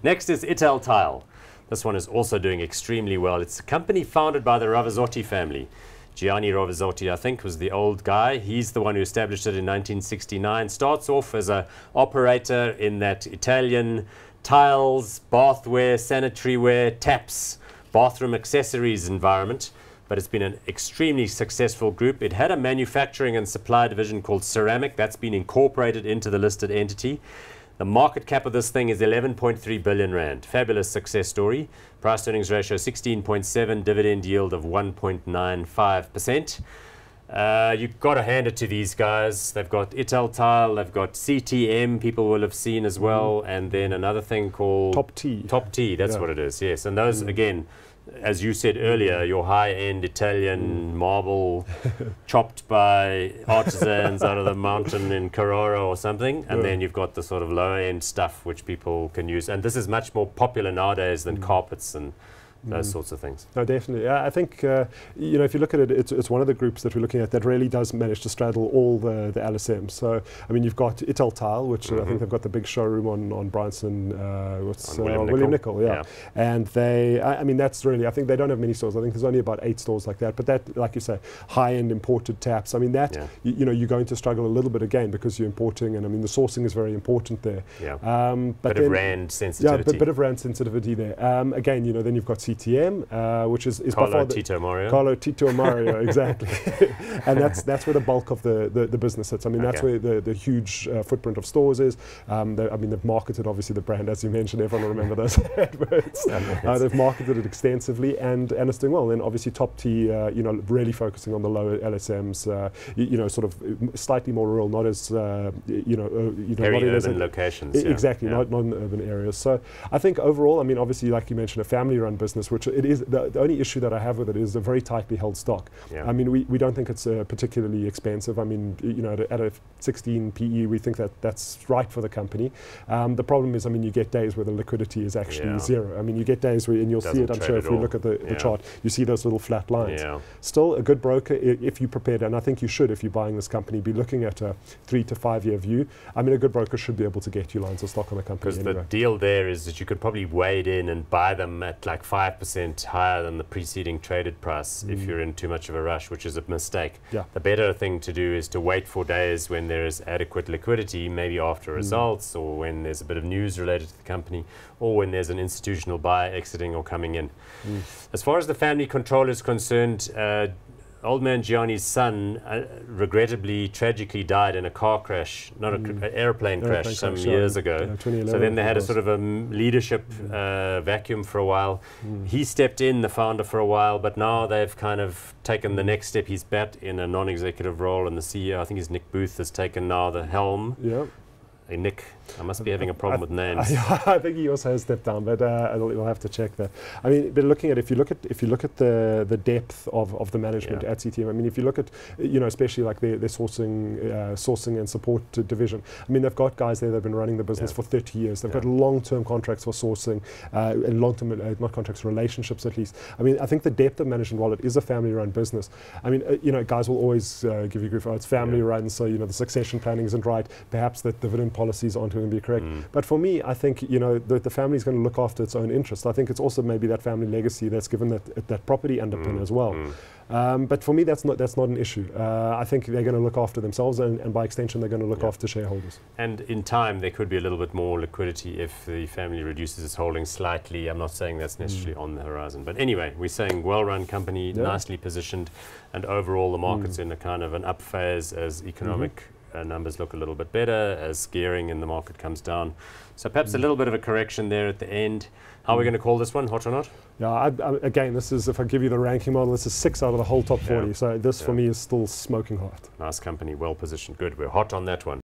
Next is Italtile. This one is also doing extremely well. It's a company founded by the Ravazotti family. Gianni Ravazotti, I think, was the old guy. He's the one who established it in 1969. Starts off as an operator in that Italian tiles, bathware, sanitary ware, taps, bathroom accessories environment. But it's been an extremely successful group. It had a manufacturing and supply division called Ceramic. That's been incorporated into the listed entity. The market cap of this thing is 11.3 billion rand. Fabulous success story. Price earnings ratio 16.7, dividend yield of 1.95%. You've got to hand it to these guys. They've got Italtile, they've got CTM, people will have seen as well, and then another thing called Top T. Top T, that's what it is, yes. And those, again, as you said earlier, your high-end Italian marble chopped by artisans out of the mountain in Carrara or something, and then you've got the sort of lower-end stuff which people can use. And this is much more popular nowadays than carpets and those sorts of things. No, definitely. I think, you know, if you look at it, it's one of the groups that we're looking at that really does manage to straddle all the LSMs. So, I mean, you've got Italtile, which I think they've got the big showroom on Bryanston, William Nicol, yeah. And they, I mean, that's really, I think they don't have many stores. I think there's only about 8 stores like that. But that, like you say, high-end imported taps, I mean, that, you know, you're going to struggle a little bit again because you're importing, and I mean, the sourcing is very important there. But bit of rand sensitivity. Yeah, bit of rand sensitivity there. Again, you know, then you've got CTM, which is Carlo Tito Mario. Carlo Tito Mario, exactly. And that's where the bulk of the business sits. I mean, that's where the huge footprint of stores is. I mean, they've marketed, obviously, the brand, as you mentioned. Everyone will remember those adverts. They've marketed it extensively, and it's doing well. And obviously, Top T, you know, really focusing on the lower LSMs, you know, sort of slightly more rural, not as, you know, peri-urban locations. Exactly, not in urban areas. So I think overall, I mean, obviously, like you mentioned, a family-run business, which it is. The only issue that I have with it is a very tightly held stock. I mean, we don't think it's particularly expensive. I mean, you know, at a 16 PE, we think that that's right for the company. The problem is, I mean, you get days where the liquidity is actually zero. I mean, you get days where, and you'll see it, I'm sure, if we look at the chart, you see those little flat lines. Still, a good broker, if you prepared, and I think you should, if you're buying this company, be looking at a 3 to 5 year view. I mean, a good broker should be able to get you lines of stock on the company. Because the deal there is that you could probably wade in and buy them at like 5% higher than the preceding traded price if you're in too much of a rush, which is a mistake. The better thing to do is to wait for days when there is adequate liquidity, maybe after results, or when there's a bit of news related to the company, or when there's an institutional buyer exiting or coming in. As far as the family control is concerned, old man Gianni's son regrettably, tragically died in a car crash, not an airplane crash some years ago. So then they had a sort of a leadership vacuum for a while. He stepped in, the founder, for a while, but now they've kind of taken the next step. He's back in a non-executive role, and the CEO, I think it's Nick Booth, has taken now the helm. Hey, Nick, I must be having a problem with names. I think he also has stepped down, but we'll have to check that. I mean, but looking at, if you look at the depth of the management at CTM, I mean, if you look at, you know, especially like their sourcing and support division, I mean, they've got guys there that have been running the business for 30 years. They've got long-term contracts for sourcing, and long-term, not contracts, relationships at least. I mean, I think the depth of management, while it is a family-run business, I mean, you know, guys will always give you grief. Oh, it's family-run, so, you know, the succession planning isn't right. Perhaps the dividend policies aren't going to be correct. But for me, I think, you know, the family is going to look after its own interests. I think it's also maybe that family legacy that's given that property underpin as well. But for me, that's not an issue. I think they're going to look after themselves, and by extension, they're going to look after shareholders. And in time, there could be a little bit more liquidity if the family reduces its holdings slightly. I'm not saying that's necessarily on the horizon. But anyway, we're saying well-run company, nicely positioned, and overall the market's in a kind of an up phase as economic numbers look a little bit better, as gearing in the market comes down. So perhaps a little bit of a correction there at the end. How are we going to call this one, hot or not? Yeah, again, this is, if I give you the ranking model, this is 6 out of the whole top 40. So this for me is still smoking hot. Nice company, well positioned. Good, we're hot on that one.